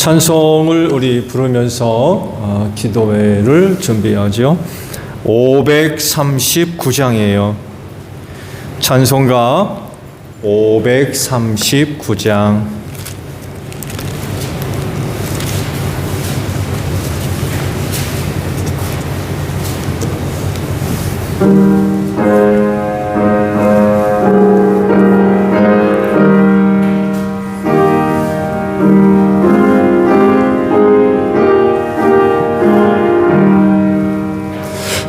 찬송을 우리 부르면서 기도회를 준비하죠. 539장이에요. 찬송가 539장.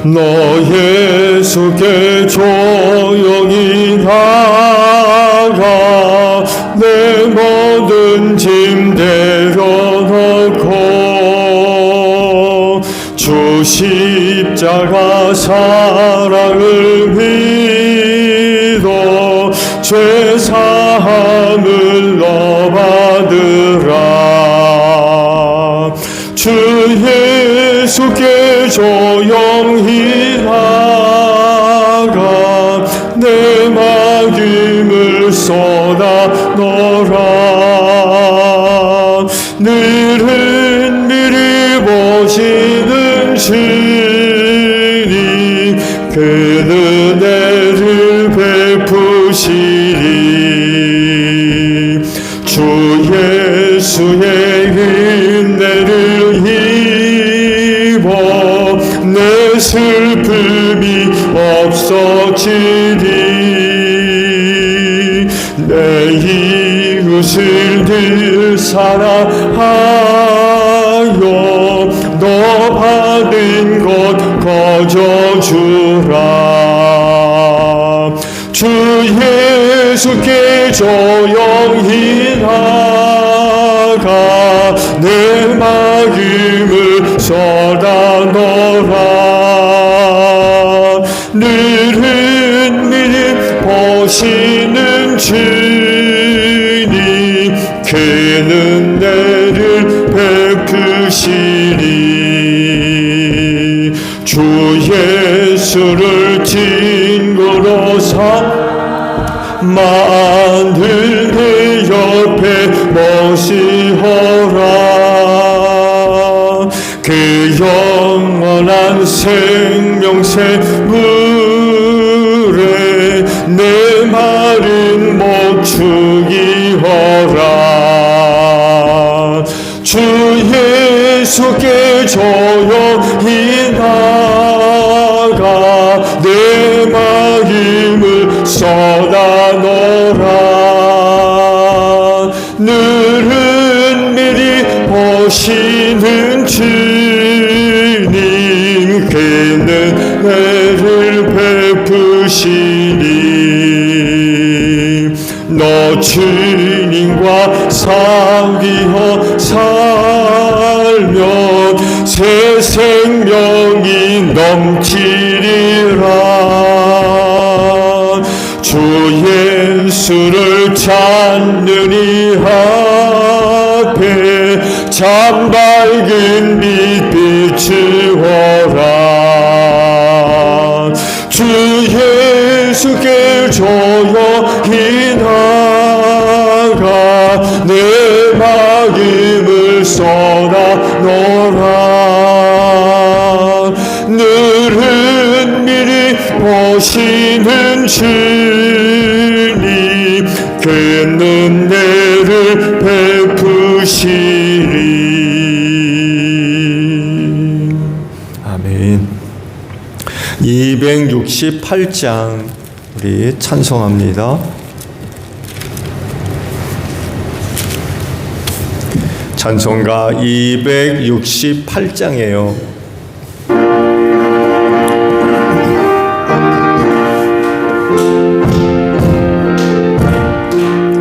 너 예수께 조용히 나가 내 모든 짐 내려놓고 주 십자가 사랑을 믿어 죄사함을 너 받으라. 주 예수께 조용히 나가 내 맡김을 쏟아 놓으라. 늘은 미리 보시는 주님 그 은혜를 베푸시리. 주 예수의 은혜를 내 슬픔이 없어지리. 내 이웃을 늘 사랑하여 너 받은 것 거저주라. 주 예수께 조용히 나가 내 마음을 쏟아 놓으라. 늘은 미리 보시는 주님 그 은혜를 베푸시리. 주 예수를 친구로 만들 내 옆에 모시호라. 그 영원한 생명새 물에 내 마른 목 죽이어라. 주 예수께 조용히 나가 내 마음을 쏟아 놓으라. 늘은 미리 보시는 주님 그 은혜를 베푸시니. 너 주님과 사귀어 살면 새 생명이 넘치리라. 주 예수를 찾는 이 앞에 참 밝은 빛 비추어라. 주 예수께 조용히 나가 내 마음을 쏟아 놓으라. 늘은 미리 보시는 주님 그 은혜를 베푸시리. 아멘. 268장 우리 찬송합니다. 찬송가 268장이에요.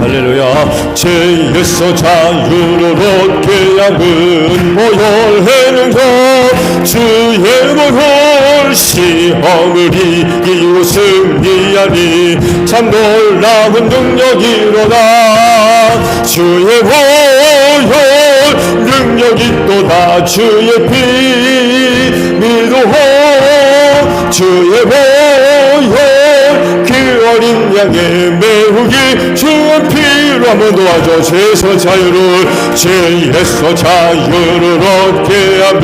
할렐루야. 죄에서 자유로 얻게 양은 모혈하는 것 주의 모혈 시험을 이기고 승리하니 참 놀라운 능력이로다. 주의 모혈 능력이 또다. 주의 피 믿어 주의 모혈 그 어린 양의 매우기 주의 피로 기도 한번 도와줘. 죄에서 자유를 얻게 하며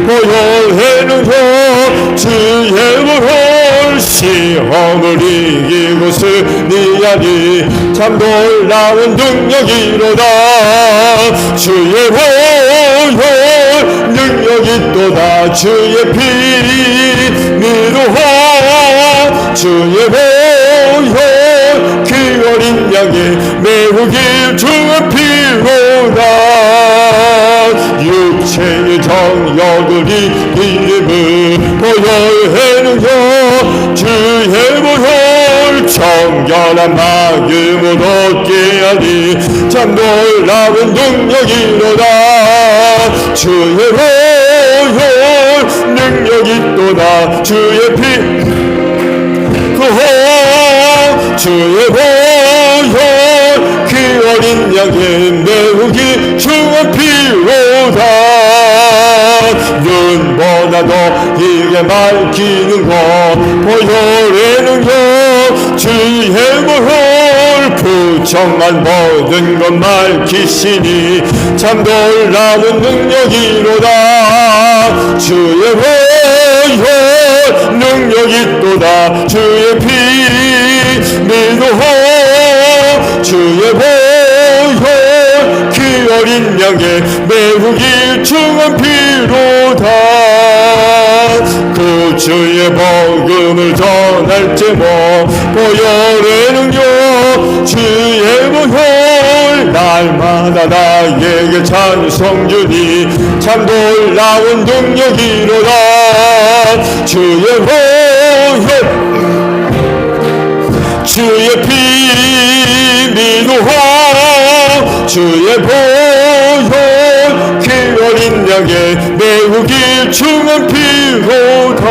보혈에는요 주의 보혈 시험을 이기고서 네 안이 참 놀라운 능력이로다. 주의 보혈 능력이 또다. 주의 피 미루어 주의 보혈 그 어린 양의 매우 길중한 피로다. 육체의 정욕을 이기는 보혈에는요 주의 보혈 정결한 마음을 얻게 하니 참 놀라운 능력이로다. 주의 보혈 능력이 또다. 주의 피 주의 보혈 그 어린 양의 매우 귀중한 피로다. 눈보다도 이게 밝히는 것 보혈에는요 주의 보혈 부정한 모든 것 밝히시니 참 놀라운 능력이로다. 주의 보혈 능력이 또다. 주의 피 미도호 주의 보혈 그 어린 양의 매우 길중한 피로다. 그 주의 복음을 전할 제목 보혈에는요 주의 보혈 날마다 나에게 찬송 주니 참 놀라운 능력이로다. 주의 보혈 주의 피 미루어 주의 보혈 그 어린 양의 매우 길중한 피로다.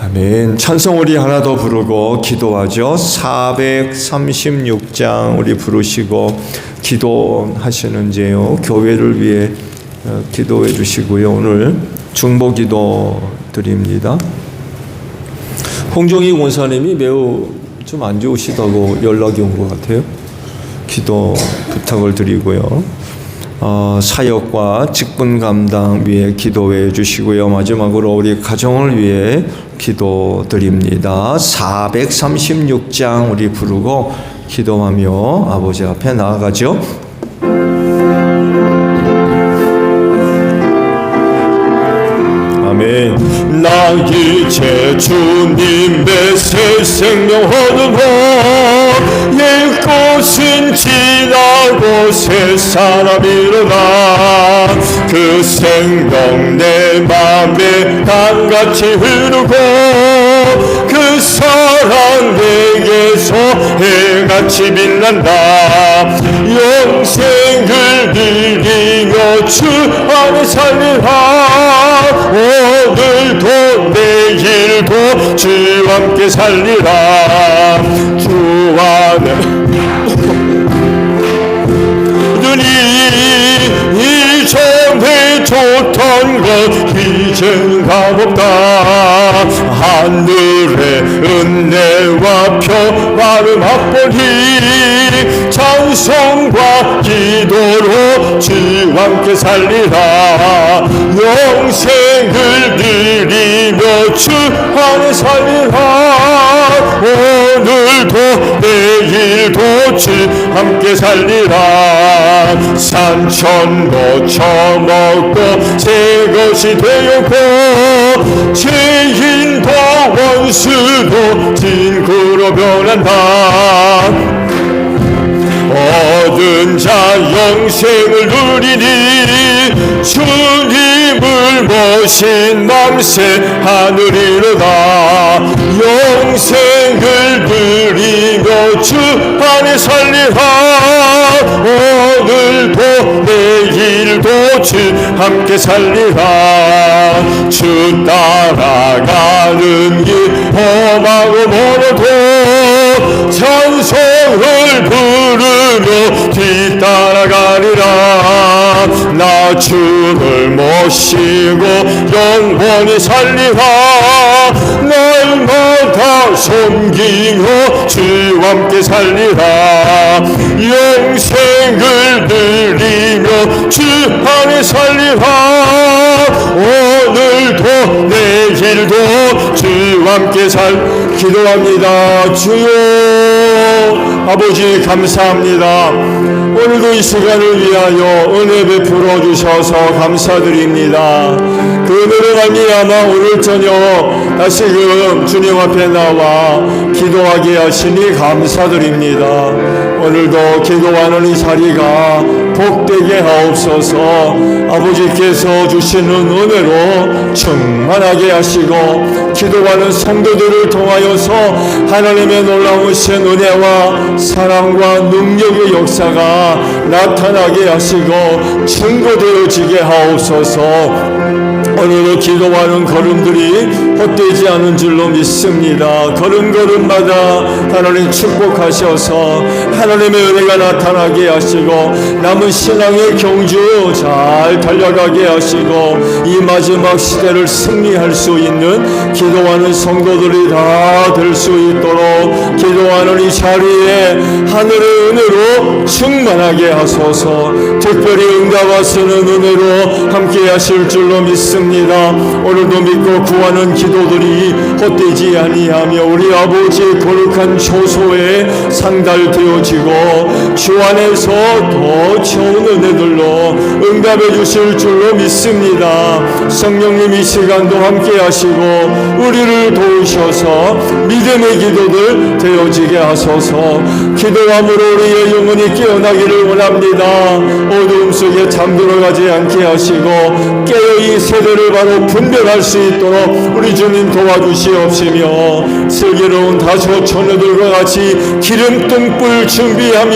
아멘. 찬송 우리 하나 더 부르고 기도하죠. 436장 우리 부르시고 기도하시는지요. 교회를 위해 기도해 주시고요. 오늘 중보기도 드립니다. 홍종희 원사님이 매우 좀 안 좋으시다고 연락이 온 것 같아요. 기도 부탁을 드리고요. 사역과 직분 감당 위해 기도해 주시고요. 마지막으로 우리 가정을 위해 기도 드립니다. 436장 우리 부르고 기도하며 아버지 앞에 나아가죠. 아멘. 나 이제 주님의 새 생명 얻으며 옛것은 지나고 새 사람 일어나 그 생명 내 맘에 강같이 흐르고 그 사랑 내게서 해같이 빛난다. 영생을 누리며 주 안에 살리라. 오늘도 내일도 주와 함께 살리라. 주 안에 눈이 이전에 좋던 것 이제는 값없다. 하늘의 은혜와 평화를 맛보니 찬송과 기도로 주와 함께 살리라. 영생을 누리며 주 안에 살리라. 오늘도 내일도 주 함께 살리라. 산천도 처먹고 새 것이 되었고 죄인도 원수도 친구로 변한다. 얻은 자 영생을 누리니 주님을 모신 맘새 하늘이로다. 영생을 누리며 주 안에 살리라. 오늘도 내일도 주 함께 살리라. 주 따라가는 길 험하고 멀어도 찬송을 부르며 뒤따라가리라. 나 주를 모시고 영원히 살리라. 날마다 섬기며 주와 함께 살리라. 영생을 누리며 주 안에 살리라. 오늘도 내일도 주와 함께 기도합니다. 주여 아버지 감사합니다. 오늘도 이 시간을 위하여 은혜 베풀어 주셔서 감사드립니다. 그 은혜로 말미암아 오늘 저녁 다시금 주님 앞에 나와 기도하게 하시니 감사드립니다. 오늘도 기도하는 이 자리가 복되게 하옵소서. 아버지께서 주시는 은혜로 충만하게 하시고 기도하는 성도들을 통하여서 하나님의 놀라우신 은혜와 사랑과 능력의 역사가 나타나게 하시고 증거되어지게 하옵소서. 오늘도 기도하는 걸음들이 헛되지 않은 줄로 믿습니다. 걸음걸음마다 하나님 축복하셔서 하나님의 은혜가 나타나게 하시고 남은 신앙의 경주 잘 달려가게 하시고 이 마지막 시대를 승리할 수 있는 기도하는 성도들이 다 될 수 있도록 기도하는 이 자리에 하늘의 은혜로 충만하게 하소서. 특별히 응답하시는 은혜로 함께 하실 줄로 믿습니다. 오늘도 믿고 구하는 기도들이 헛되지 아니하며 우리 아버지의 거룩한 초소에 상달되어지고 주 안에서 더 좋은 은혜들로 응답해 주실 줄로 믿습니다. 성령님 이 시간도 함께 하시고 우리를 도우셔서 믿음의 기도들 되어지게 하소서. 기도함으로 우리의 영혼이 깨어나기를 원합니다. 어두움 속에 잠들어가지 않게 하시고 깨어 이 세대를 바로 분별할 수 있도록 우리 주님 도와주시옵시며 슬기로운 다소 처녀들과 같이 기름등불 준비하며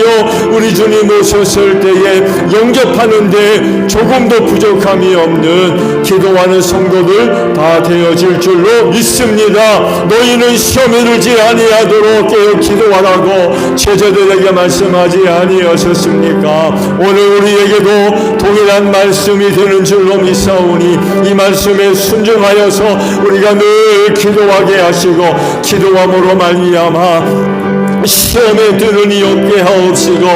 우리 주님 오셨을 때에 영접하는데 조금도 부족함이 없는 기도하는 성도들 다 되어질 줄로 믿습니다. 너희는 시험에 들지 아니하도록 깨어 기도하라고 제자들에게 말씀하지 아니하셨습니까? 오늘 우리에게도 동일한 말씀이 되는 줄로 믿사오니 이 말씀에 순종하여서 우리가 늘 기도하게 하시고 기도함으로 말미암아 시험에 드느니 없게 하옵시고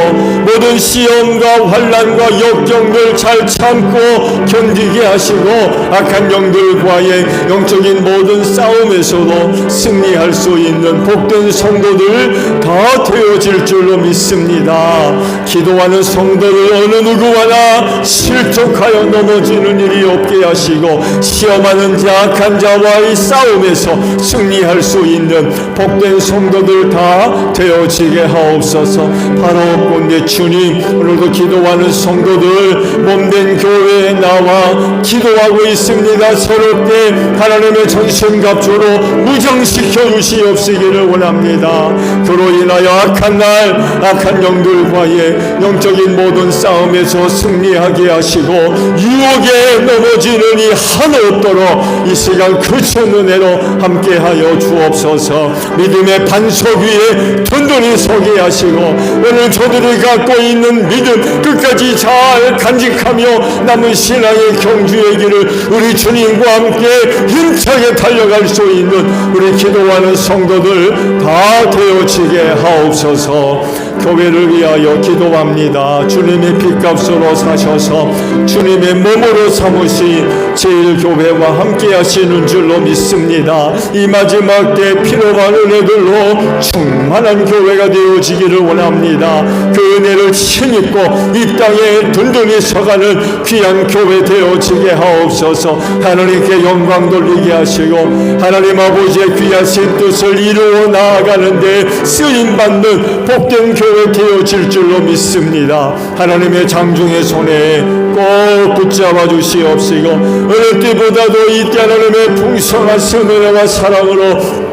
모든 시험과 환난과 역경을 잘 참고 견디게 하시고 악한 영들과의 영적인 모든 싸움에서도 승리할 수 있는 복된 성도들 다 되어질 줄로 믿습니다. 기도하는 성도들 어느 누구와나 실족하여 넘어지는 일이 없게 하시고 시험하는 자 악한 자와의 싸움에서 승리할 수 있는 복된 성도들 다 되어지게 하옵소서. 바로 본데 주님 오늘도 기도하는 성도들 몸된 교회에 나와 기도하고 있습니다. 새롭게 하나님의 전신갑주로 무장시켜 주시옵시기를 원합니다. 그로 인하여 악한 날 악한 영들과의 영적인 모든 싸움에서 승리하게 하시고 유혹에 넘어지는 이 하나 없도록 이 시간 그천 은혜로 함께하여 주옵소서. 믿음의 반석 위에 든든히 서게 하시고 오늘 저들이 갖고 있는 믿음 끝까지 잘 간직하며 남은 신앙의 경주의 길을 우리 주님과 함께 힘차게 달려갈 수 있는 우리 기도하는 성도들 다 되어지게 하옵소서. 교회를 위하여 기도합니다. 주님의 핏값으로 사셔서 주님의 몸으로 삼으신 제일교회와 함께 하시는 줄로 믿습니다. 이 마지막 때 필요한 은혜들로 충만한 교회가 되어지기를 원합니다. 그 은혜를 힘입고 이 땅에 든든히 서가는 귀한 교회 되어지게 하옵소서. 하나님께 영광 돌리게 하시고 하나님 아버지의 귀하신 뜻을 이루어 나아가는데 쓰임받는 복된 교회 되어질 줄로 믿습니다. 하나님의 장중의 손에 꼭 붙잡아 주시옵시고 어느 때보다도 이때 하나님의 풍성하신 은혜와 사랑으로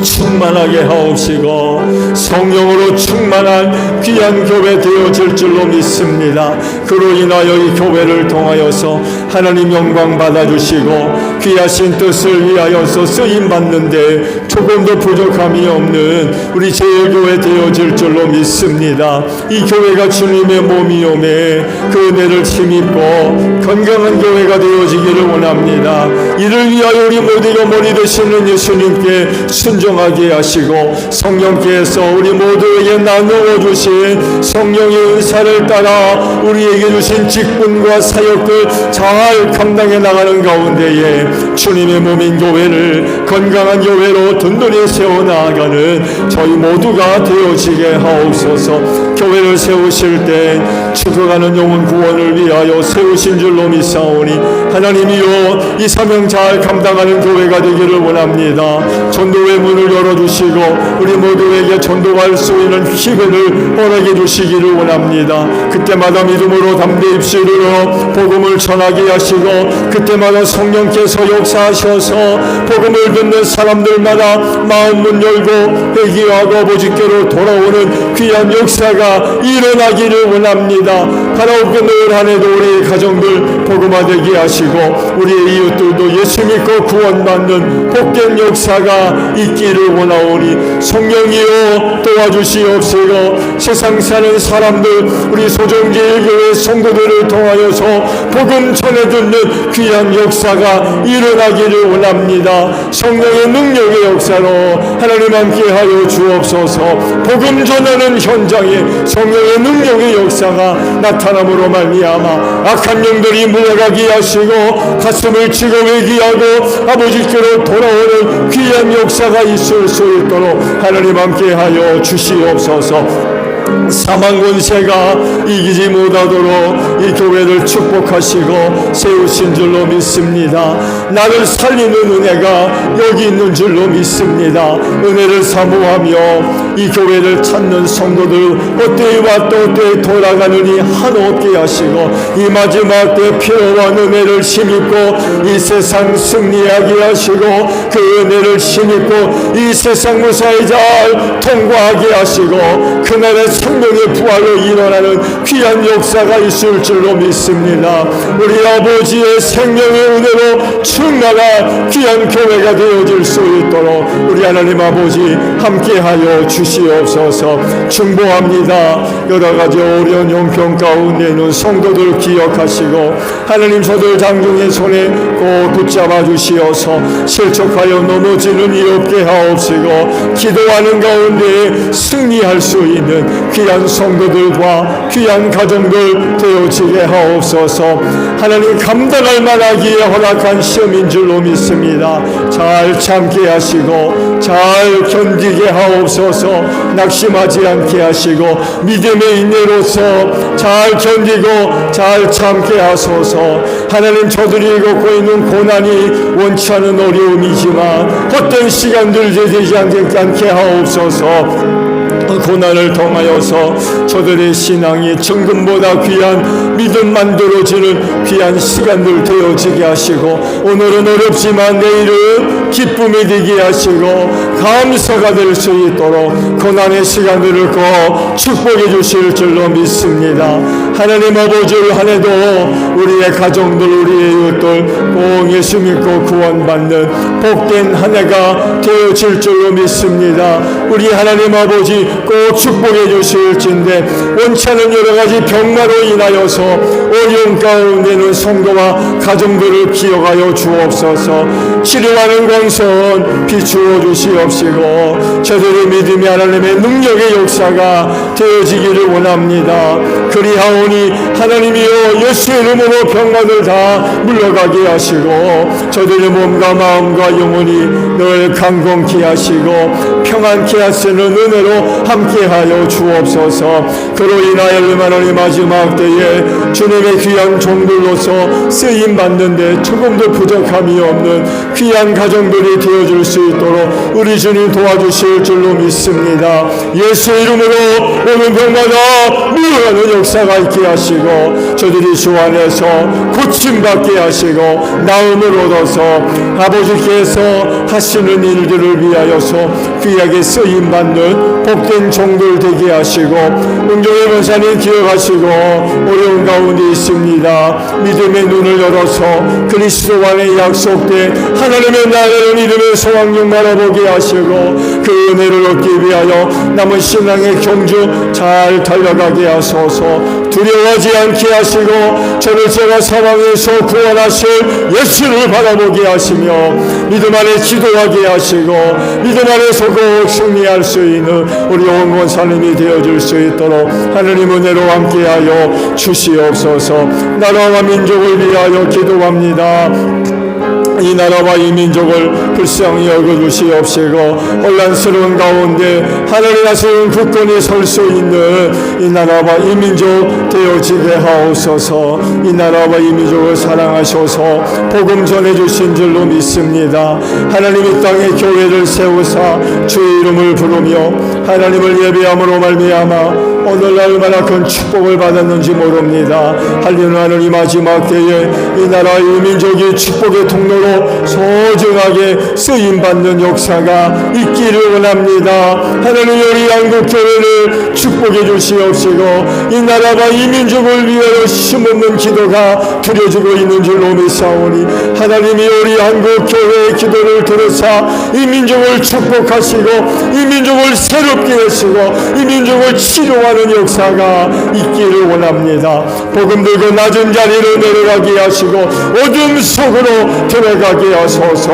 충만하게 하옵시고 성령으로 충만한 귀한 교회 되어질 줄로 믿습니다. 그로 인하여 이 교회를 통하여서 하나님 영광 받아주시고 귀하신 뜻을 위하여서 쓰임받는데 조금도 부족함이 없는 우리 제일교회 되어질 줄로 믿습니다. 이 교회가 주님의 몸이오매 그 은혜를 힘입고 건강한 교회가 되어지기를 원합니다. 이를 위하여 우리 모두가 머리 되시는 예수님께 순종 풍성하게 하시고 성령께서 우리 모두에게 나누어 주신 성령의 은사를 따라 우리에게 주신 직분과 사역을 잘 감당해 나가는 가운데에 주님의 몸인 교회를 건강한 교회로 든든히 세워나가는 저희 모두가 되어지게 하옵소서. 교회를 세우실 때 죽어가는 영혼 구원을 위하여 세우신 줄로 믿사오니 하나님이여 이 사명 잘 감당하는 교회가 되기를 원합니다. 전도의 문을 열어주시고 우리 모두에게 전도할 수 있는 기회를 허락해 주시기를 원합니다. 그때마다 믿음으로 담대 입술로 복음을 전하게 하시고 그때마다 성령께서 역사하셔서 복음을 듣는 사람들마다 마음문 열고 회개하고 아버지께로 돌아오는 귀한 역사가 일어나기를 원합니다. 바라옵고 늘 한해도 우리의 가정들 복음화되게 하시고 우리의 이웃들도 예수 믿고 구원받는 복된 역사가 있기를 원하오니 성령이여 도와주시옵시고 세상 사는 사람들 우리 소정제일교회 성도들을 통하여서 복음 전해 듣는 귀한 역사가 일어나기를 원합니다. 성령의 능력의 역사로 하나님 함께하여 주옵소서. 복음 전하는 현장에 성령의 능력의 역사가 나타남으로 말미암아 악한 영들이 물러가게 하시고 가슴을 치고 회개하고 아버지께로 돌아오는 귀한 역사가 있을 수 있도록 하나님 함께하여 주시옵소서. 사망 권세가 이기지 못하도록 이 교회를 축복하시고 세우신 줄로 믿습니다. 나를 살리는 은혜가 여기 있는 줄로 믿습니다. 은혜를 사모하며 이 교회를 찾는 성도들 어때와 또 어때 돌아가느니 한없게 하시고 이 마지막 때 필요한 은혜를 힘입고 이 세상 승리하게 하시고 그 은혜를 힘입고 이 세상 무사히 잘 통과하게 하시고 그날의 생명의 부활로 일어나는 귀한 역사가 있을 줄로 믿습니다. 우리 아버지의 생명의 은혜로 충만한 귀한 교회가 되어질 수 있도록 우리 하나님 아버지 함께하여 주시옵소서. 중보합니다. 여러가지 어려운 형편 가운데 있는 성도들 기억하시고 하나님 저들 장중의 손에 꼭 붙잡아 주시어서 실족하여 넘어지는 일 없게 하옵시고 기도하는 가운데 승리할 수 있는 귀한 성도들과 귀한 가정들 되어지게 하옵소서. 하나님 감당할 만하기에 허락한 시험인 줄로 믿습니다. 잘 참게 하시고 잘 견디게 하옵소서. 낙심하지 않게 하시고 믿음의 인내로서 잘 견디고 잘 참게 하소서. 하나님 저들이 겪고 있는 고난이 원치 않은 어려움이지만 헛된 시간들 되지 않게 하옵소서. 고난을 통하여서 저들의 신앙이 정금보다 귀한 믿음 만들어지는 귀한 시간들 되어지게 하시고 오늘은 어렵지만 내일은 기쁨이 되게 하시고 감사가 될 수 있도록 고난의 시간들을 꼭 축복해 주실 줄로 믿습니다. 하나님 아버지를 한해도 우리의 가정들 우리의 이웃들 꼭 예수 믿고 구원받는 복된 한 해가 되어질 줄로 믿습니다. 우리 하나님 아버지 꼭 축복해 주실진데 원치 않은 여러 가지 병마로 인하여서 어려운 가운데는 성도와 가정들을 기억하여 주옵소서. 치료하는 광선 비추어 주시옵시고 저들의 믿음이 하나님의 능력의 역사가 되어지기를 원합니다. 그리하오니 하나님이여 예수의 이름으로 병마들 다 물러가게 하시고 저들의 몸과 마음과 영혼이 늘 강건케 하시고 평안케 하시는 은혜로 함께하여 주옵소서. 그로 인하여 하나님 마지막 때에 주님의 귀한 종들로서 쓰임받는데 조금도 부족함이 없는 귀한 가정들이 되어줄 수 있도록 우리 주님 도와주실 줄로 믿습니다. 예수의 이름으로 오는 병마다 물러가는 역사가 있게 하시고 저들이 주 안에서 고침받게 하시고 나음을 얻어서 아버지께서 하시는 일들을 위하여서 귀하게 쓰임받는 복된 종들 되게 하시고 은종의 권사님 기억하시고 어려운 가운데 있습니다. 믿음의 눈을 열어서 그리스도 안에 약속된 하나님의 나라를 이름의 소망력 바라보게 하시고 그 은혜를 얻기 위하여 남은 신앙의 경주 잘 달려가게 하소서. 두려워하지 않게 하시고 저를 제가 사랑해서 구원하실 예수를 바라보게 하시며 믿음 안에 기도하게 하시고 믿음 안에서 꼭 승리할 수 있는 우리 온 권사님이 되어줄 수 있도록 하느님 은혜로 함께하여 주시옵소서. 나라와 민족을 위하여 기도합니다. 이 나라와 이 민족을 불쌍히 여겨주시옵시고 혼란스러운 가운데 하늘에 나서는 굳건히 설 수 있는 이 나라와 이 민족 되어지게 하옵소서. 이 나라와 이 민족을 사랑하셔서 복음 전해주신 줄로 믿습니다. 하나님 이 땅에 교회를 세우사 주의 이름을 부르며 하나님을 예배함으로 말미암아 오늘날 얼마나 큰 축복을 받았는지 모릅니다. 할렐루야는 이 마지막 때에 이 나라 이 민족이 축복의 통로로 소중하게 쓰임받는 역사가 있기를 원합니다. 하나님 우리 한국교회를 축복해 주시옵시고 이 나라와 이 민족을 위하여 힘없는 기도가 드려지고 있는 줄로 믿사오니 하나님이 우리 한국교회의 기도를 들으사 이 민족을 축복하시고 이 민족을 새롭게 하시고 이 민족을 치료하는 역사가 있기를 원합니다. 복음 들고 낮은 자리로 내려가게 하시고 어둠 속으로 들어가게 하소서.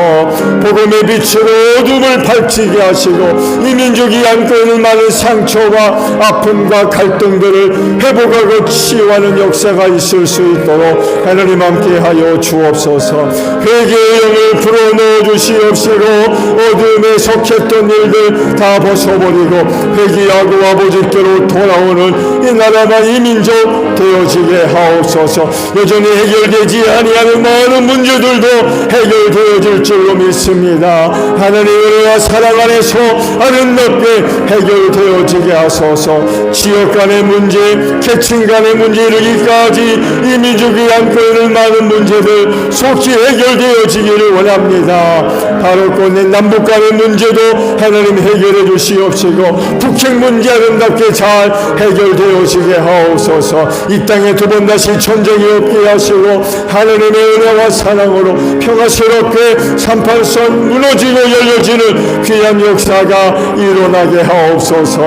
복음의 빛으로 어둠을 밝히게 하시고 이 민족이 안고 있는 많은 상처와 아픔과 갈등들을 회복하고 치유하는 역사가 있을 수 있도록 하나님 함께하여 주옵소서. 회개의 영을 불어넣어 주시옵시고 어둠에 속했던 일들 다 벗어버리고 회개하고 아버지께로 돌아오는 이 나라와 이 민족 되어지게 하옵소서. 여전히 해결되지 아니하는 많은 문제들도 해결되어질 줄로 믿습니다. 하나님의 사랑 안에서 아름답게 해결되어지게 하소서. 지역 간의 문제, 계층 간의 문제 이르기까지 이 민족이 안고 있는 많은 문제들 속히 해결되어지기를 원합니다. 바로 꽃낸 남북 간의 문제도 하나님 해결해 주시옵시고 북핵 문제 아름답게 잘 해결되어지게 하옵소서. 이 땅에 두 번 다시 전쟁이 없게 하시고 하나님의 은혜와 사랑으로 평화스럽게 38선 무너지고 열려지는 귀한 역사가 일어나게 하옵소서.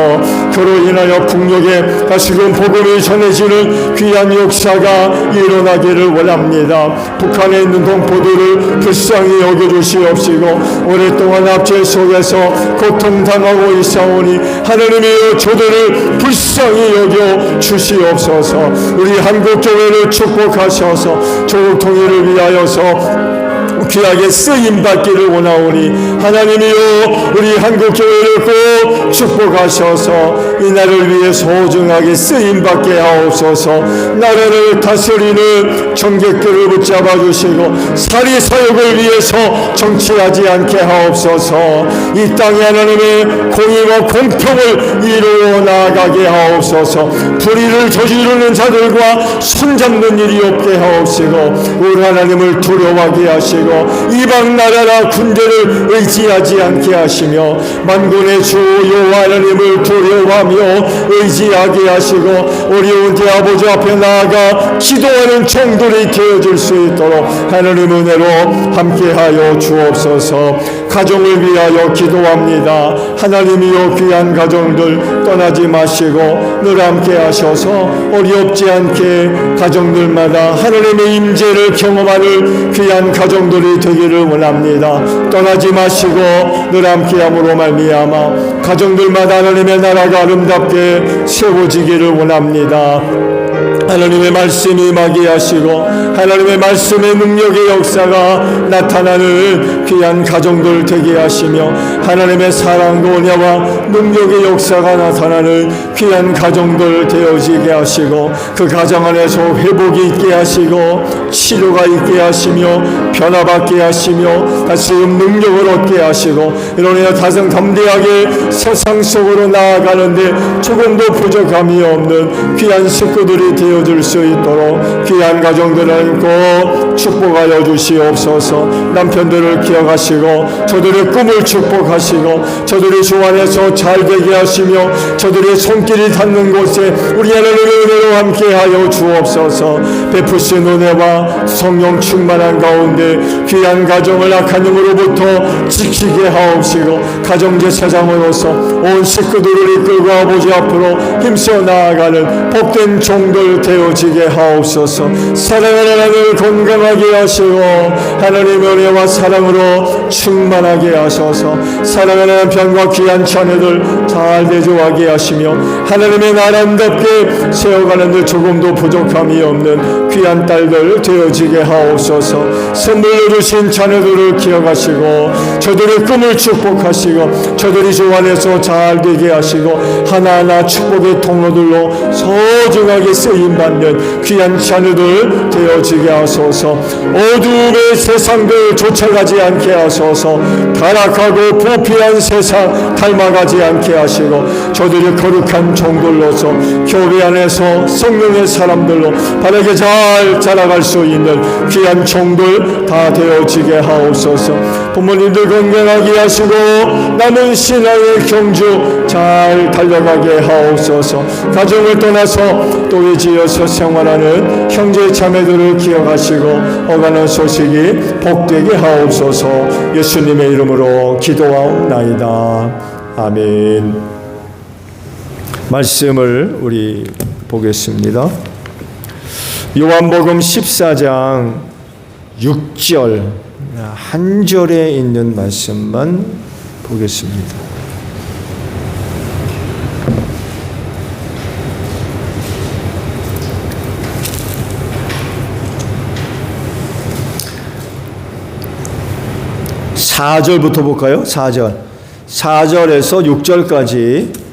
그로 인하여 북녘에 다시금 복음이 전해지는 귀한 역사가 일어나기를 원합니다. 북한에 있는 동포들을 불쌍히 여겨주시옵시고 오랫동안 압제 속에서 고통당하고 있사오니 하나님의 저들을 불쌍히 여겨 주시옵소서. 우리 한국교회를 축복하셔서 조국 통일을 위하여서 귀하게 쓰임받기를 원하오니 하나님이여 우리 한국교회를 꼭 축복하셔서 이 나라를 위해 소중하게 쓰임받게 하옵소서. 나라를 다스리는 정객들을 붙잡아 주시고 사리사욕을 위해서 정치하지 않게 하옵소서. 이 땅에 하나님의 공의와 공평을 이루어 나아가게 하옵소서. 불의를 저지르는 자들과 손잡는 일이 없게 하옵시고 우리 하나님을 두려워하게 하시고 이방 나라나 군대를 의지하지 않게 하시며 만군의 주 여호와 하나님을 두려워하며 의지하게 하시고 어려운 때 아버지 앞에 나아가 기도하는 종들이 되어줄 수 있도록 하나님 은혜로 함께하여 주옵소서. 가정을 위하여 기도합니다. 하나님이여 귀한 가정들 떠나지 마시고 늘 함께 하셔서 어렵지 않게 가정들마다 하나님의 임재를 경험하는 귀한 가정들이 되기를 원합니다. 떠나지 마시고 늘 함께함으로 말미암아 가정들마다 하나님의 나라가 아름답게 세워지기를 원합니다. 하나님의 말씀이 임하게 하시고 하나님의 말씀의 능력의 역사가 나타나는 귀한 가정들 되게 하시며 하나님의 사랑과 은혜와 능력의 역사가 나타나는 귀한 가정들 되어지게 하시고 그 가정 안에서 회복이 있게 하시고 치료가 있게 하시며 변화받게 하시며 다시 능력을 얻게 하시고 이러나 다성담대하게 세상 속으로 나아가는데 조금도 부족함이 없는 귀한 식구들이 되어 되어줄 수 있도록 귀한 가정들을 안고 축복하여 주시옵소서. 남편들을 기억하시고 저들의 꿈을 축복하시고 저들의 주 안에서 잘 되게 하시며 저들의 손길이 닿는 곳에 우리 하나님의 은혜로 함께하여 주옵소서. 베푸신 은혜와 성령 충만한 가운데 귀한 가정을 악한 영으로부터 지키게 하옵시고 가정제사장으로서 온 식구들을 이끌고 아버지 앞으로 힘써 나아가는 복된 종들 되어지게 하옵소서. 사랑하는 하나님을 건강하게 하시고 하나님의 은혜와 사랑으로 충만하게 하셔서 사랑하는 남편과 귀한 자녀들 잘 대조하게 하시며 하나님의 나라답게 세워가는 데 조금도 부족함이 없는 귀한 딸들 되어지게 하옵소서. 선물로 주신 자녀들을 기억하시고 저들의 꿈을 축복하시고 저들이 주 안에서 잘 되게 하시고 하나하나 축복의 통로들로 소중하게 쓰임받는 귀한 자녀들 되어지게 하소서. 어두움의 세상들 쫓아가지 않게 하소서. 타락하고 부패한 세상 닮아가지 않게 하시고 저들이 거룩한 종들로서 교회 안에서 성령의 사람들로 바르게 잘 자라갈 수 있는 귀한 종들 다 되어지게 하옵소서. 부모님들 건강하게 하시고 남은 신앙의 경주 잘 달려가게 하옵소서. 가정을 떠나서 또 지어서 생활하는 형제 자매들을 기억하시고 오가는 소식이 복되게 하옵소서. 예수님의 이름으로 기도하옵나이다. 아멘. 말씀을 우리 보겠습니다. 요한복음 14장 6절 한 절에 있는 말씀만 보겠습니다. (4절부터) 볼까요? 4절에서 6절까지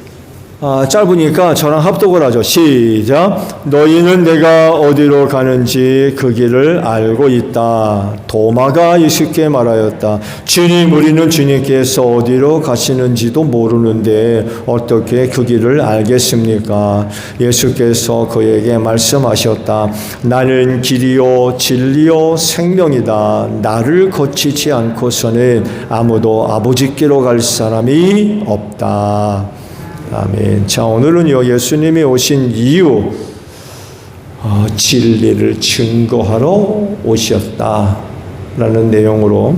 짧으니까 저랑 합독을 하죠. 시작. 너희는 내가 어디로 가는지 그 길을 알고 있다. 도마가 예수께 말하였다. 주님, 우리는 주님께서 어디로 가시는지도 모르는데 어떻게 그 길을 알겠습니까? 예수께서 그에게 말씀하셨다. 나는 길이요 진리요 생명이다. 나를 거치지 않고서는 아무도 아버지께로 갈 사람이 없다. 아멘. 자, 오늘은요 예수님이 오신 이유 진리를 증거하러 오셨다라는 내용으로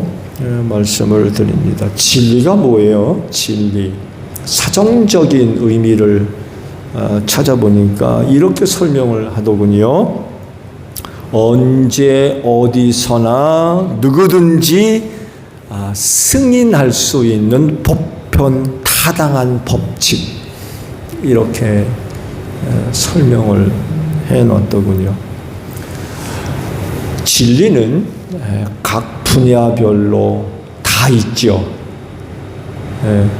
말씀을 드립니다. 진리가 뭐예요? 진리. 사정적인 의미를 찾아보니까 이렇게 설명을 하더군요. 언제 어디서나 누구든지 승인할 수 있는 보편 타당한 법칙, 이렇게 설명을 해놨더군요. 진리는 각 분야별로 다 있죠.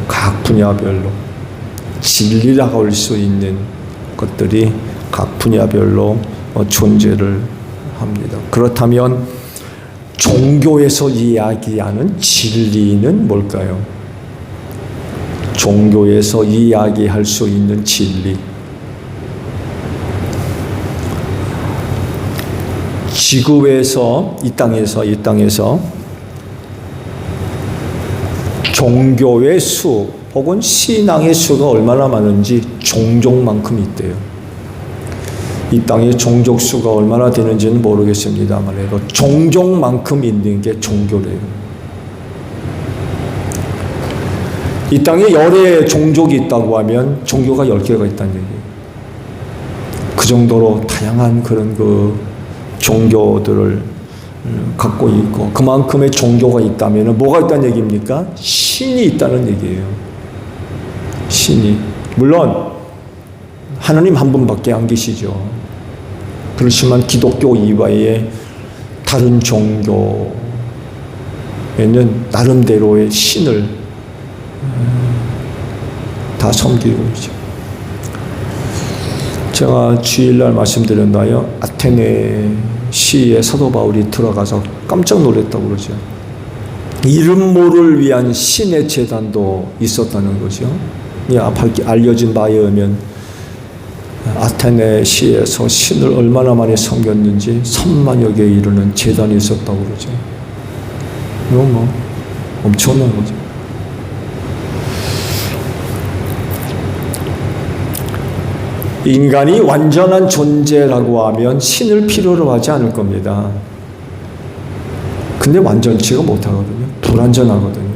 각 분야별로 진리라고 할 수 있는 것들이 각 분야별로 존재를 합니다. 그렇다면 종교에서 이야기하는 진리는 뭘까요? 종교에서 이야기할 수 있는 진리. 지구에서 이 땅에서 종교의 수 혹은 신앙의 수가 얼마나 많은지 종족만큼 있대요. 이 땅에 종족 수가 얼마나 되는지는 모르겠습니다만 해도 종족만큼 있는 게 종교래요. 이 땅에 열의 종족이 있다고 하면 종교가 10개가 있다는 얘기예요. 그 정도로 다양한 그런 종교들을 갖고 있고 그만큼의 종교가 있다면 뭐가 있다는 얘기입니까? 신이 있다는 얘기예요. 신이. 물론 하나님 한 분밖에 안 계시죠. 그렇지만 기독교 이외에 다른 종교에는 나름대로의 신을 다 섬기고 있죠. 제가 주일날 말씀드렸나요? 아테네 시에 사도 바울이 들어가서 깜짝 놀랐다고 그러죠. 이름 모를 위한 신의 제단도 있었다는 거죠. 알려진 바에 의하면 아테네 시에서 신을 얼마나 많이 섬겼는지 3만여 개에 이르는 제단이 있었다고 그러죠. 이거 뭐 엄청난 거죠. 인간이 완전한 존재라고 하면 신을 필요로 하지 않을 겁니다. 근데 완전치가 못하거든요. 불완전하거든요.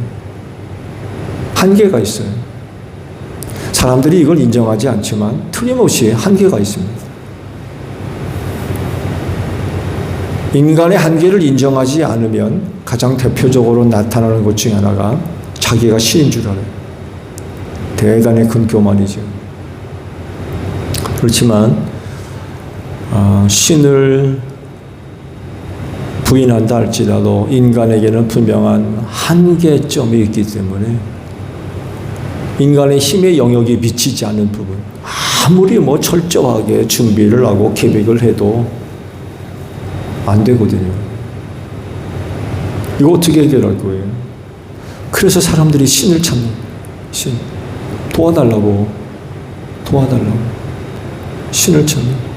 한계가 있어요. 사람들이 이걸 인정하지 않지만 틀림없이 한계가 있습니다. 인간의 한계를 인정하지 않으면 가장 대표적으로 나타나는 것 중에 하나가 자기가 신인 줄 알아요. 대단히 큰 교만이죠. 그렇지만 신을 부인한다 할지라도 인간에게는 분명한 한계점이 있기 때문에 인간의 힘의 영역이 미치지 않는 부분, 아무리 철저하게 준비를 하고 계획을 해도 안 되거든요. 이거 어떻게 해결할 거예요? 그래서 사람들이 신을 찾는, 신, 도와달라고 신을 찾는.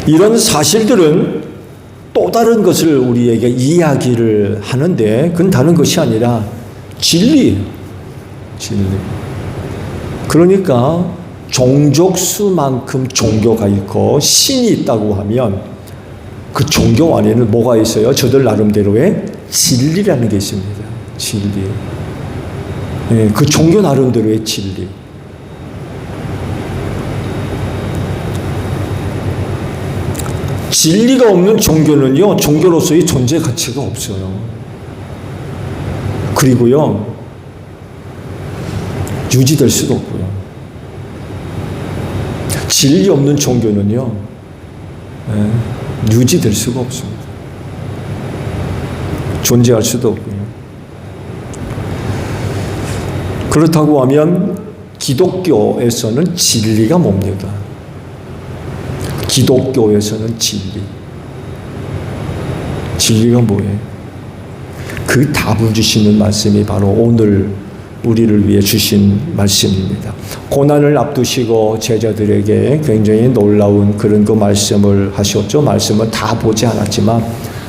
이런 사실들은 또 다른 것을 우리에게 이야기를 하는데 그건 다른 것이 아니라 진리. 그러니까 종족수만큼 종교가 있고 신이 있다고 하면 그 종교 안에는 뭐가 있어요? 저들 나름대로의 진리라는 게 있습니다. 진리. 네, 그 종교 나름대로의 진리. 진리가 없는 종교는요, 종교로서의 존재 가치가 없어요. 그리고요, 유지될 수도 없고요. 진리 없는 종교는요, 유지될 수가 없습니다. 존재할 수도 없고요. 그렇다고 하면 기독교에서는 진리가 뭡니까? 기독교에서는 진리가 뭐예요? 그 답을 주시는 말씀이 바로 오늘 우리를 위해 주신 말씀입니다. 고난을 앞두시고 제자들에게 굉장히 놀라운 그런 그 말씀을 하셨죠. 말씀은 다 보지 않았지만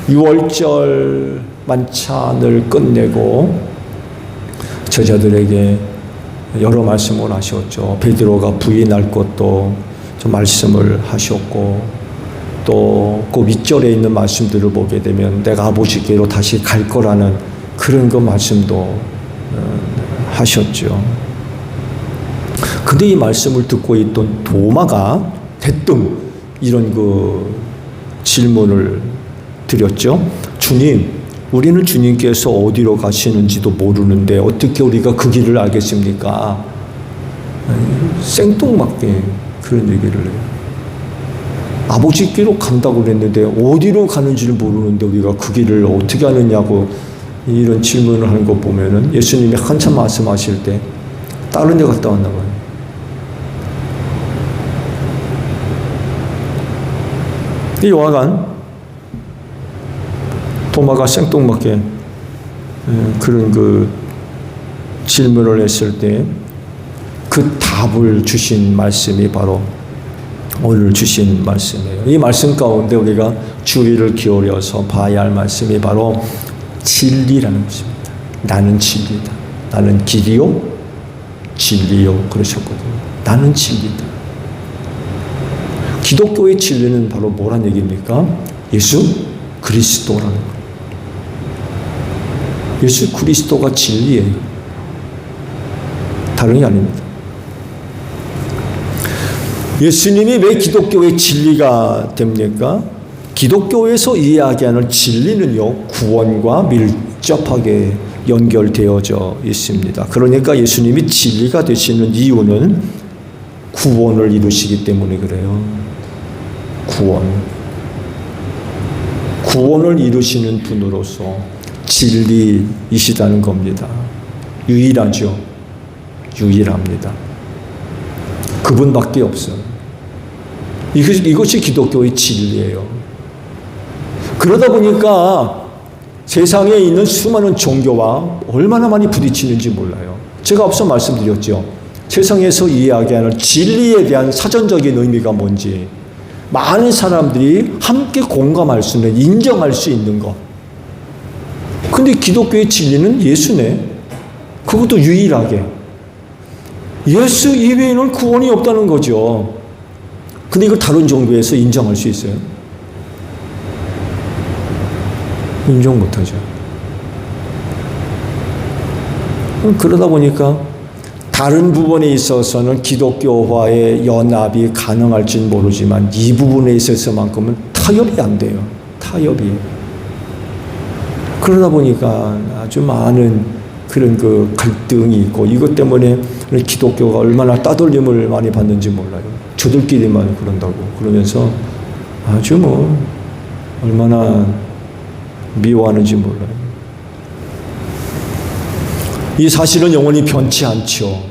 6월절 만찬을 끝내고 제자들에게 여러 말씀을 하셨죠. 베드로가 부인할 것도 좀 말씀을 하셨고, 또 그 윗절에 있는 말씀들을 보게 되면 내가 아버지께로 다시 갈 거라는 그런 그 말씀도 하셨죠. 근데 이 말씀을 듣고 있던 도마가 대뜸 이런 그 질문을 드렸죠. 주님, 우리는 주님께서 어디로 가시는지도 모르는데 어떻게 우리가 그 길을 알겠습니까? 생뚱맞게 그런 얘기를 해요. 아버지께로 간다고 그랬는데 어디로 가는지를 모르는데 우리가 그 길을 어떻게 아느냐고 이런 질문을 하는 거 보면은 예수님이 한참 말씀하실 때 다른 데 갔다 왔나 봐요. 이 여하간 도마가 생뚱맞게 그런 그 질문을 했을 때 그 답을 주신 말씀이 바로 오늘 주신 말씀이에요. 이 말씀 가운데 우리가 주의를 기울여서 봐야 할 말씀이 바로 진리라는 것입니다. 나는 진리다. 나는 길이요, 진리요 그러셨거든요. 나는 진리다. 기독교의 진리는 바로 뭐란 얘기입니까? 예수 그리스도라는 거예요. 예수 그리스도가 진리예요. 다른 게 아닙니다. 예수님이 왜 기독교의 진리가 됩니까? 기독교에서 이야기하는 진리는요, 구원과 밀접하게 연결되어져 있습니다. 그러니까 예수님이 진리가 되시는 이유는 구원을 이루시기 때문에 그래요. 구원을 이루시는 분으로서 진리이시다는 겁니다. 유일하죠. 유일합니다. 그분밖에 없어요. 이것이 기독교의 진리예요. 그러다 보니까 세상에 있는 수많은 종교와 얼마나 많이 부딪히는지 몰라요. 제가 앞서 말씀드렸죠. 세상에서 이야기하는 진리에 대한 사전적인 의미가 뭔지 많은 사람들이 함께 공감할 수 있는, 인정할 수 있는 것. 근데 기독교의 진리는 예수네. 그것도 유일하게. 예수 이외에는 구원이 없다는 거죠. 근데 이걸 다른 종교에서 인정할 수 있어요? 인정 못하죠. 그러다 보니까 다른 부분에 있어서는 기독교와의 연합이 가능할지는 모르지만 이 부분에 있어서만큼은 타협이 안 돼요. 타협이. 그러다 보니까 아주 많은 그런 그 갈등이 있고 이것 때문에 기독교가 얼마나 따돌림을 많이 받는지 몰라요. 저들끼리만 그런다고 그러면서 아주 뭐 얼마나 미워하는지 몰라요. 이 사실은 영원히 변치 않죠.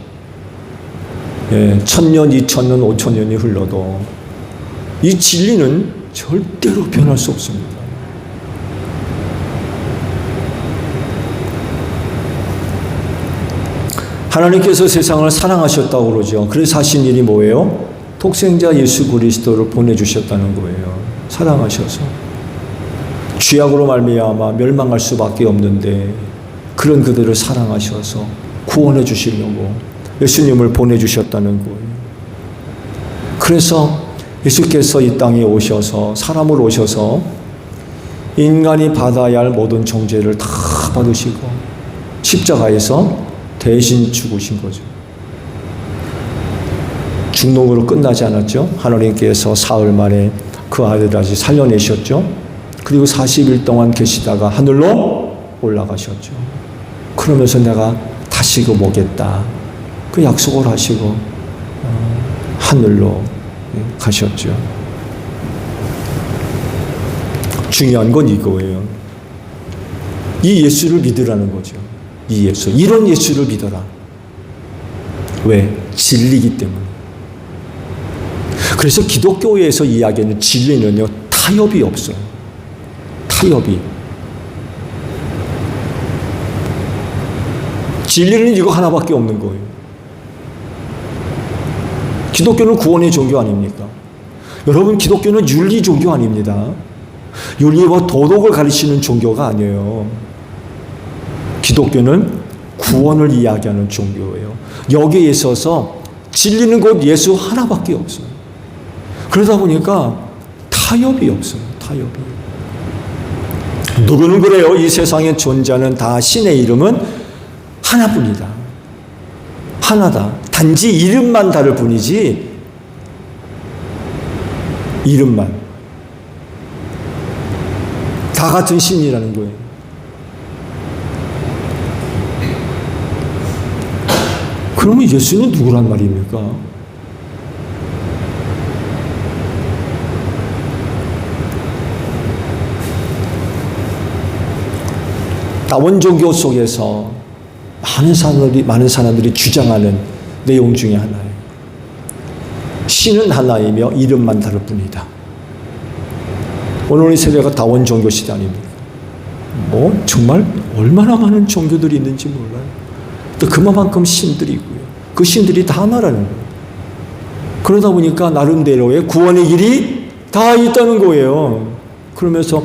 예, 1000년, 2000년, 5000년이 흘러도 이 진리는 절대로 변할 수 없습니다. 하나님께서 세상을 사랑하셨다고 그러죠. 그래서 하신 일이 뭐예요? 독생자 예수 그리스도를 보내주셨다는 거예요. 사랑하셔서. 죄악으로 말미암아 멸망할 수밖에 없는데 그런 그들을 사랑하셔서 구원해 주시려고 예수님을 보내주셨다는 거예요. 그래서 예수께서 이 땅에 오셔서 사람으로 오셔서 인간이 받아야 할 모든 정죄를 다 받으시고 십자가에서 대신 죽으신 거죠. 죽는 거로 끝나지 않았죠. 하나님께서 사흘 만에 그 아들을 다시 살려내셨죠. 그리고 40일 동안 계시다가 하늘로 올라가셨죠. 그러면서 내가 다시 그 보겠다. 그 약속을 하시고 하늘로 가셨죠. 중요한 건 이거예요. 이 예수를 믿으라는 거죠. 이 예수. 이런 예수를 믿어라. 왜? 진리이기 때문에. 그래서 기독교에서 이야기하는 진리는요, 타협이 없어요. 타협이. 진리는 이거 하나밖에 없는 거예요. 기독교는 구원의 종교 아닙니까? 여러분, 기독교는 윤리 종교 아닙니다. 윤리와 도덕을 가르치는 종교가 아니에요. 기독교는 구원을 이야기하는 종교예요. 여기에 있어서 진리는 곧 예수 하나밖에 없어요. 그러다 보니까 타협이 없어요. 타협이. 누구는 그래요. 이 세상에 존재하는 다 신의 이름은 하나뿐이다. 하나다. 단지 이름만 다를 뿐이지 이름만. 다 같은 신이라는 거예요. 그러면 예수는 누구란 말입니까? 다원 종교 속에서 많은 사람들이 주장하는 내용 중에 하나예요. 신은 하나이며 이름만 다를 뿐이다. 오늘 이 세대가 다원 종교 시대 아닙니까? 뭐 정말 얼마나 많은 종교들이 있는지 몰라요. 또 그만큼 신들이 있고요. 그 신들이 다 하나라는 거예요. 그러다 보니까 나름대로의 구원의 길이 다 있다는 거예요. 그러면서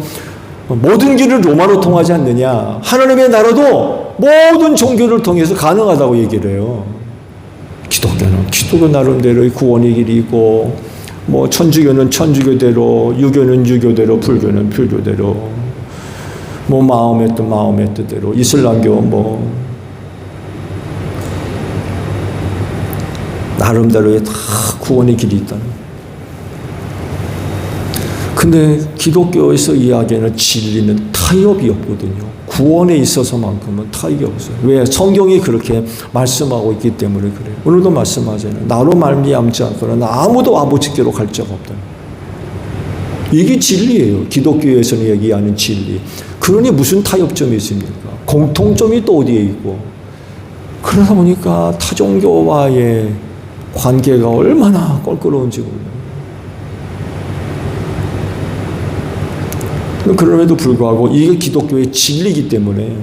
모든 길은 로마로 통하지 않느냐. 하나님의 나라도 모든 종교를 통해서 가능하다고 얘기를 해요. 기독교는 기독교 나름대로의 구원의 길이 있고, 뭐 천주교는 천주교대로, 유교는 유교대로, 불교는 불교대로, 뭐 마음의 뜻대로, 이슬람교 뭐 나름대로의 다 구원의 길이 있다는. 근데 기독교에서 이야기하는 진리는 타협이 없거든요. 구원에 있어서만큼은 타협이 없어요. 왜? 성경이 그렇게 말씀하고 있기 때문에 그래요. 오늘도 말씀하잖아요. 나로 말미암지 않고는 아무도 아버지께로 갈 자가 없다. 이게 진리예요. 기독교에서는 얘기하는 진리. 그러니 무슨 타협점이 있습니까? 공통점이 또 어디에 있고. 그러다 보니까 타종교와의 관계가 얼마나 껄끄러운지 몰라요. 그럼에도 불구하고 이게 기독교의 진리이기 때문에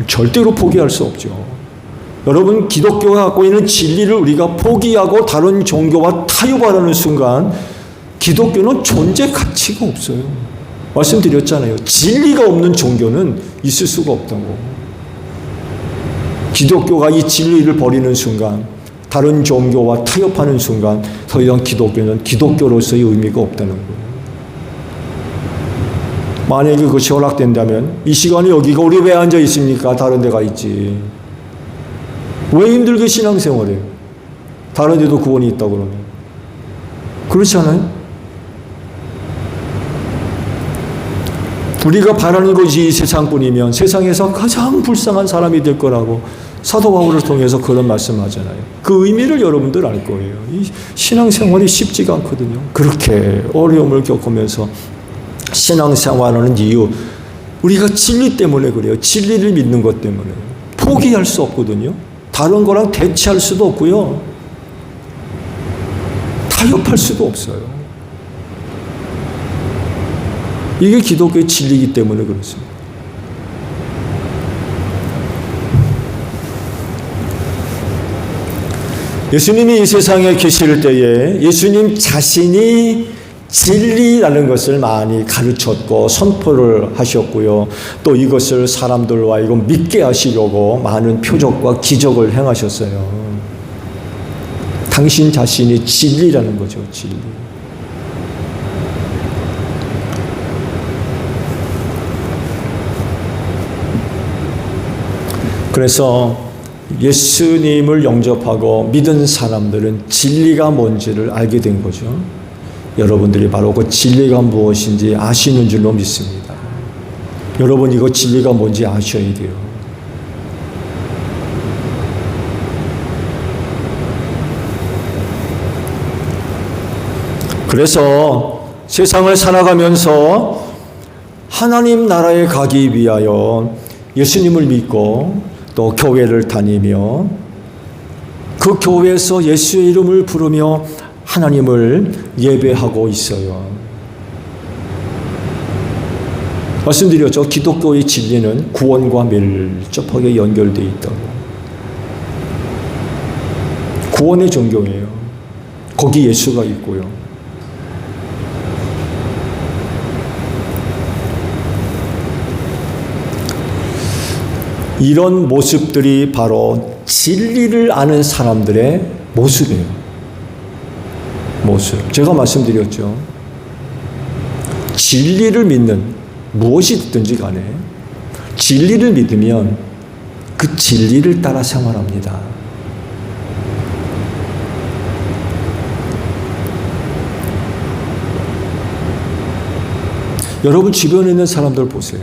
절대로 포기할 수 없죠. 여러분, 기독교가 갖고 있는 진리를 우리가 포기하고 다른 종교와 타협하려는 순간 기독교는 존재 가치가 없어요. 말씀드렸잖아요. 진리가 없는 종교는 있을 수가 없다고. 기독교가 이 진리를 버리는 순간, 다른 종교와 타협하는 순간 더 이상 기독교는 기독교로서의 의미가 없다는 거예요. 만약에 그것이 허락된다면 이 시간에 여기가 우리 왜 앉아 있습니까? 다른 데가 있지. 왜 힘들게 신앙생활해요? 다른 데도 구원이 있다고 그러면. 그렇지 않아요? 우리가 바라는 것이 이 세상뿐이면 세상에서 가장 불쌍한 사람이 될 거라고 사도 바울을 통해서 그런 말씀하잖아요. 그 의미를 여러분들 알 거예요. 이 신앙생활이 쉽지가 않거든요. 그렇게 어려움을 겪으면서 신앙생활하는 이유, 우리가 진리 때문에 그래요. 진리를 믿는 것 때문에. 포기할 수 없거든요. 다른 거랑 대치할 수도 없고요. 타협할 수도 없어요. 이게 기독교의 진리이기 때문에 그렇습니다. 예수님이 이 세상에 계실 때에 예수님 자신이 진리라는 것을 많이 가르쳤고 선포를 하셨고요. 또 이것을 사람들과 이거 믿게 하시려고 많은 표적과 기적을 행하셨어요. 당신 자신이 진리라는 거죠. 진리. 그래서 예수님을 영접하고 믿은 사람들은 진리가 뭔지를 알게 된 거죠. 여러분들이 바로 그 진리가 무엇인지 아시는 줄로 믿습니다. 여러분, 이거 진리가 뭔지 아셔야 돼요. 그래서 세상을 살아가면서 하나님 나라에 가기 위하여 예수님을 믿고 또 교회를 다니며 그 교회에서 예수의 이름을 부르며 하나님을 예배하고 있어요. 말씀드렸죠. 기독교의 진리는 구원과 밀접하게 연결되어 있다고. 구원의 종교예요. 거기 예수가 있고요. 이런 모습들이 바로 진리를 아는 사람들의 모습이에요. 모습. 제가 말씀드렸죠. 진리를 믿는 무엇이 됐든지 간에 진리를 믿으면 그 진리를 따라 생활합니다. 여러분 주변에 있는 사람들 보세요.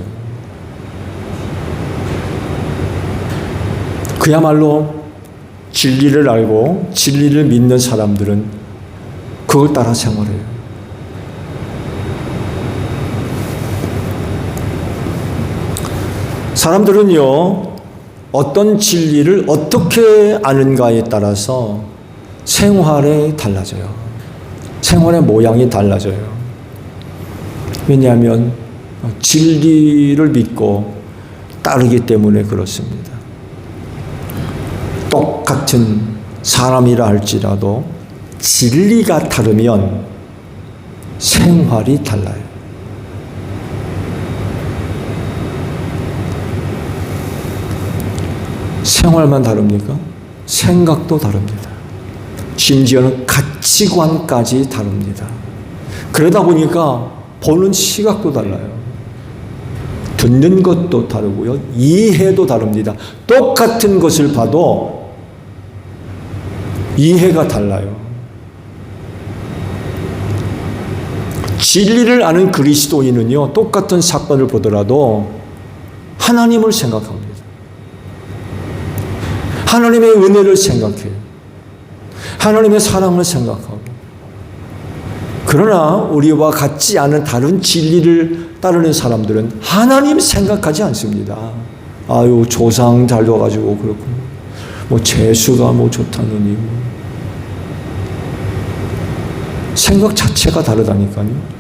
그야말로 진리를 알고 진리를 믿는 사람들은 그걸 따라 생활해요. 사람들은요, 어떤 진리를 어떻게 아는가에 따라서 생활에 달라져요. 생활의 모양이 달라져요. 왜냐하면 진리를 믿고 따르기 때문에 그렇습니다. 똑같은 사람이라 할지라도 진리가 다르면 생활이 달라요. 생활만 다릅니까? 생각도 다릅니다. 심지어는 가치관까지 다릅니다. 그러다 보니까 보는 시각도 달라요. 듣는 것도 다르고요. 이해도 다릅니다. 똑같은 것을 봐도 이해가 달라요. 진리를 아는 그리스도인은요, 똑같은 사건을 보더라도 하나님을 생각합니다. 하나님의 은혜를 생각해요. 하나님의 사랑을 생각하고. 그러나 우리와 같지 않은 다른 진리를 따르는 사람들은 하나님 생각하지 않습니다. 아유, 조상 잘 둬가지고 그렇고, 뭐 재수가 뭐 좋다느니, 생각 자체가 다르다니까요.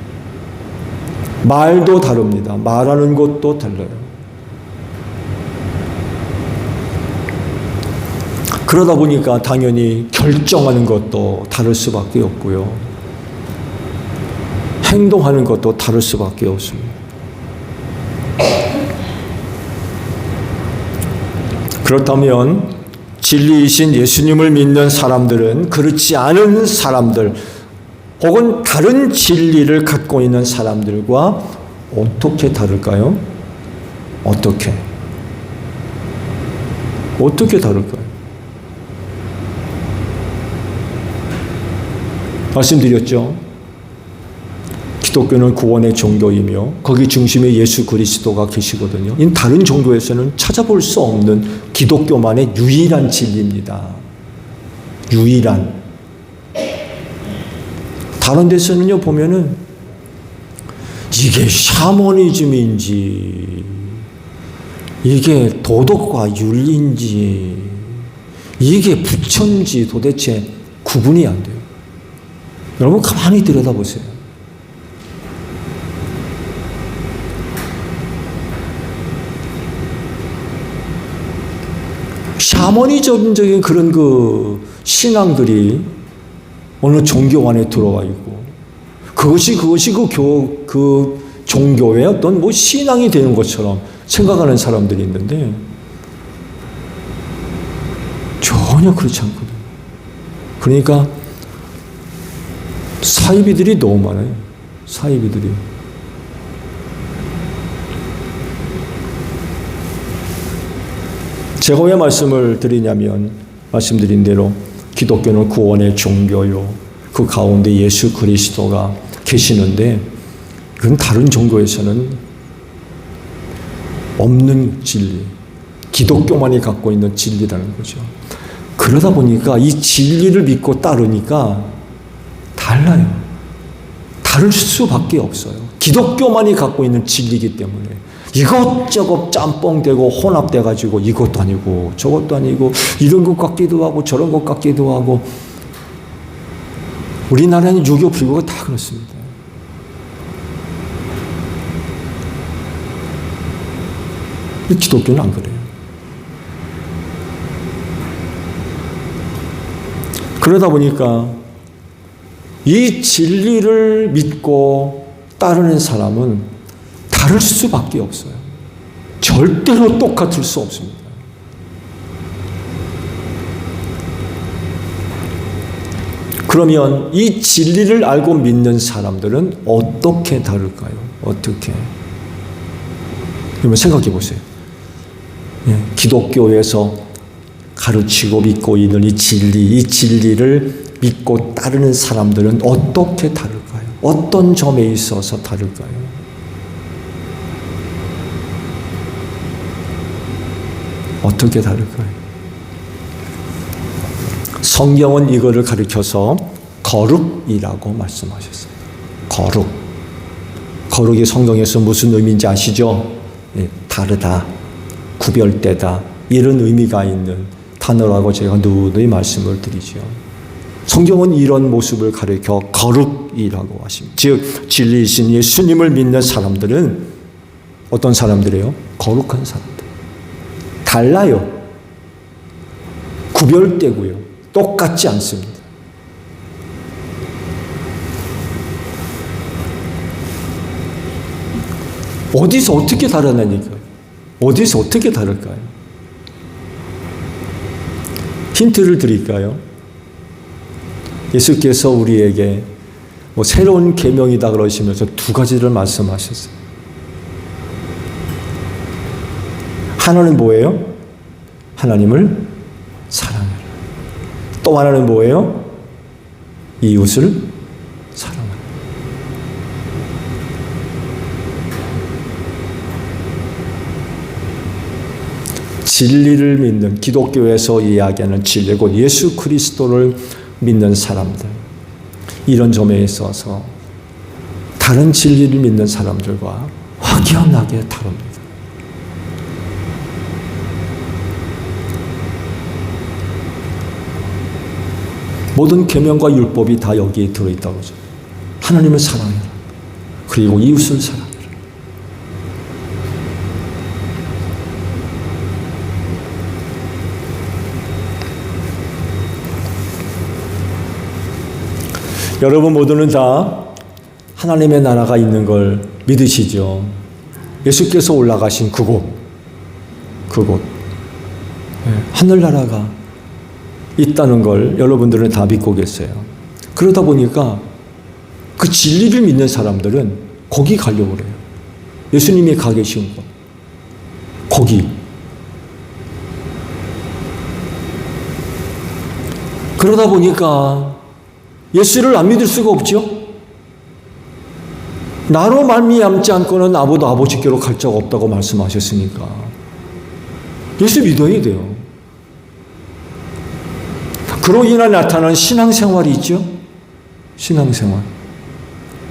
말도 다릅니다. 말하는 것도 달라요. 그러다 보니까 당연히 결정하는 것도 다를 수밖에 없고요. 행동하는 것도 다를 수밖에 없습니다. 그렇다면 진리이신 예수님을 믿는 사람들은 그렇지 않은 사람들 혹은 다른 진리를 갖고 있는 사람들과 어떻게 다를까요? 어떻게 다를까요? 말씀드렸죠. 기독교는 구원의 종교이며 거기 중심에 예수 그리스도가 계시거든요. 이 다른 종교에서는 찾아볼 수 없는 기독교만의 유일한 진리입니다. 유일한. 다른 데서는요 보면은 이게 샤머니즘인지 이게 도덕과 윤리인지 이게 부처인지 도대체 구분이 안 돼요. 여러분 가만히 들여다보세요. 샤머니즘적인 그런 그 신앙들이 어느 종교 안에 들어와 있고 그것이 그 종교의 어떤 뭐 신앙이 되는 것처럼 생각하는 사람들이 있는데 전혀 그렇지 않거든요. 그러니까 사이비들이 너무 많아요. 사이비들이. 제가 왜 말씀을 드리냐면 말씀드린 대로 기독교는 구원의 종교요. 그 가운데 예수 그리스도가 계시는데 그건 다른 종교에서는 없는 진리. 기독교만이 갖고 있는 진리라는 거죠. 그러다 보니까 이 진리를 믿고 따르니까 달라요. 다를 수밖에 없어요. 기독교만이 갖고 있는 진리이기 때문에 이것저것 짬뽕되고 혼합돼가지고 이것도 아니고 저것도 아니고 이런 것 같기도 하고 저런 것 같기도 하고 우리나라는 유교 불교가 다 그렇습니다. 기독교는 안 그래요. 그러다 보니까 이 진리를 믿고 따르는 사람은 다를 수밖에 없어요. 절대로 똑같을 수 없습니다. 그러면 이 진리를 알고 믿는 사람들은 어떻게 다를까요? 어떻게? 그러면 생각해 보세요. 기독교에서 가르치고 믿고 있는 이 진리를 믿고 따르는 사람들은 어떻게 다를까요? 어떤 점에 있어서 다를까요? 어떻게 다를까요? 성경은 이거를 가리켜서 거룩이라고 말씀하셨어요. 거룩. 거룩이 성경에서 무슨 의미인지 아시죠? 다르다, 구별되다 이런 의미가 있는 단어라고 제가 누누이 말씀을 드리죠. 성경은 이런 모습을 가리켜 거룩이라고 하십니다. 즉 진리이신 예수님을 믿는 사람들은 어떤 사람들이에요? 거룩한 사람들. 달라요. 구별되고요. 똑같지 않습니다. 어디서 어떻게 다르냐니까요. 어디서 어떻게 다를까요? 힌트를 드릴까요? 예수께서 우리에게 새로운 계명이다 그러시면서 두 가지를 말씀하셨어요. 하나는 뭐예요? 하나님을 사랑하라. 또 하나는 뭐예요? 이웃을 사랑하라. 진리를 믿는 기독교에서 이야기하는 진리, 곧 예수 그리스도를 믿는 사람들, 이런 점에 있어서 다른 진리를 믿는 사람들과 확연하게 다릅니다. 모든 계명과 율법이 다 여기에 들어있다고 하죠. 하나님을 사랑해라. 그리고 이웃을 사랑해라. 여러분 모두는 다 하나님의 나라가 있는 걸 믿으시죠? 예수께서 올라가신 그곳, 하늘나라가 있다는 걸 여러분들은 다 믿고 계세요. 그러다 보니까 그 진리를 믿는 사람들은 거기 가려고 그래요. 예수님이 가 계신 곳, 거기. 그러다 보니까 예수를 안 믿을 수가 없죠. 나로 말미암지 않고는 아무도 아버지께로 갈 자가 없다고 말씀하셨으니까 예수 믿어야 돼요. 그로 인해 나타나는 신앙생활이 있죠. 신앙생활.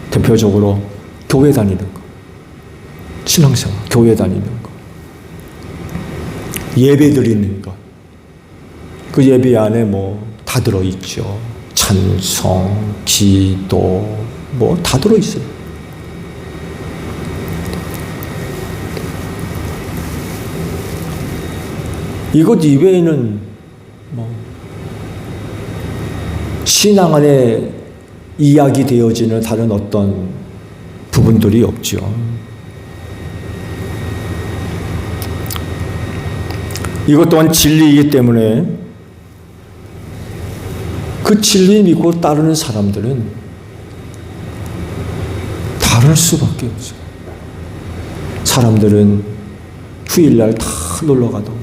대표적으로 교회 다니는 거. 신앙생활, 교회 다니는 거. 예배 드리는 거. 그 예배 안에 다 들어있죠. 찬송, 기도, 다 들어있어요. 이것 이외에는 신앙 안에 이야기되어지는 다른 어떤 부분들이 없죠. 이것 또한 진리이기 때문에 그 진리 믿고 따르는 사람들은 다를 수밖에 없어요. 사람들은 휴일날 다 놀러가도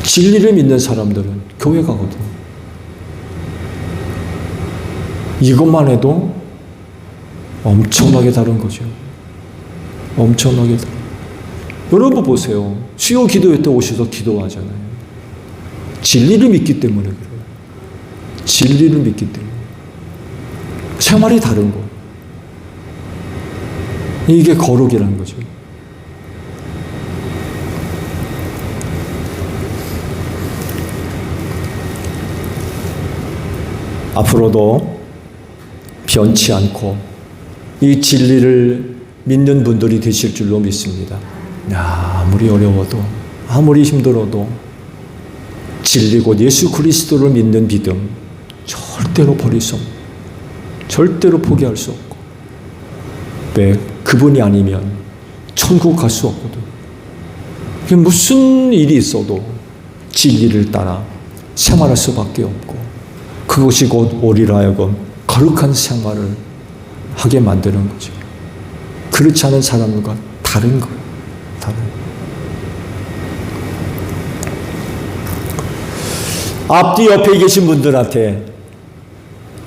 진리를 믿는 사람들은 교회 가거든. 이것만 해도 엄청나게 다른 거죠. 엄청나게 다른. 여러분 보세요. 수요 기도회 때 오셔서 기도하잖아요. 진리를 믿기 때문에 그래요. 진리를 믿기 때문에. 생활이 다른 거. 이게 거룩이라는 거죠. 앞으로도 변치 않고 이 진리를 믿는 분들이 되실 줄로 믿습니다. 아무리 어려워도 아무리 힘들어도 진리 곧 예수 그리스도를 믿는 믿음 절대로 버릴 수 없고 절대로 포기할 수 없고 왜? 그분이 아니면 천국 갈 수 없거든. 무슨 일이 있어도 진리를 따라 생활할 수밖에 없고 그것이 곧 우리로 하여금 거룩한 생활을 하게 만드는 거죠. 그렇지 않은 사람과 다른 거예요. 다른. 앞뒤 옆에 계신 분들한테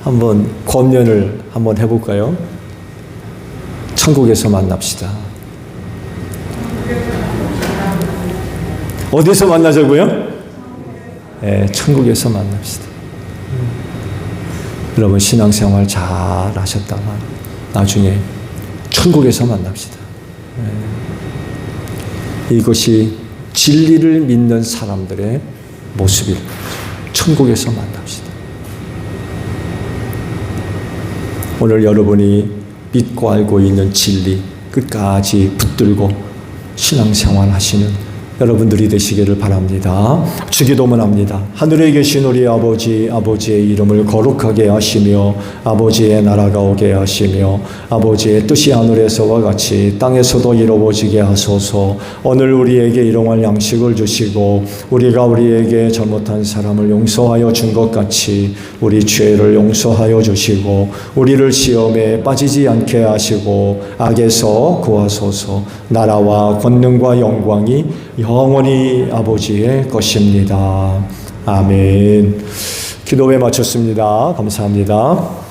한번 권면을 한번 해볼까요? 천국에서 만납시다. 어디서 만나자고요? 네, 천국에서 만납시다. 여러분 신앙생활 잘 하셨다가 나중에 천국에서 만납시다. 이것이 진리를 믿는 사람들의 모습입니다. 천국에서 만납시다. 오늘 여러분이 믿고 알고 있는 진리 끝까지 붙들고 신앙생활 하시는 여러분들이 되시기를 바랍니다. 주기도문 합니다. 하늘에 계신 우리 아버지, 아버지의 이름을 거룩하게 하시며 아버지의 나라가 오게 하시며 아버지의 뜻이 하늘에서와 같이 땅에서도 이루어지게 하소서. 오늘 우리에게 일용할 양식을 주시고 우리가 우리에게 잘못한 사람을 용서하여 준 것 같이 우리 죄를 용서하여 주시고 우리를 시험에 빠지지 않게 하시고 악에서 구하소서. 나라와 권능과 영광이 영원히 아버지의 것입니다. 아멘. 기도회 마쳤습니다. 감사합니다.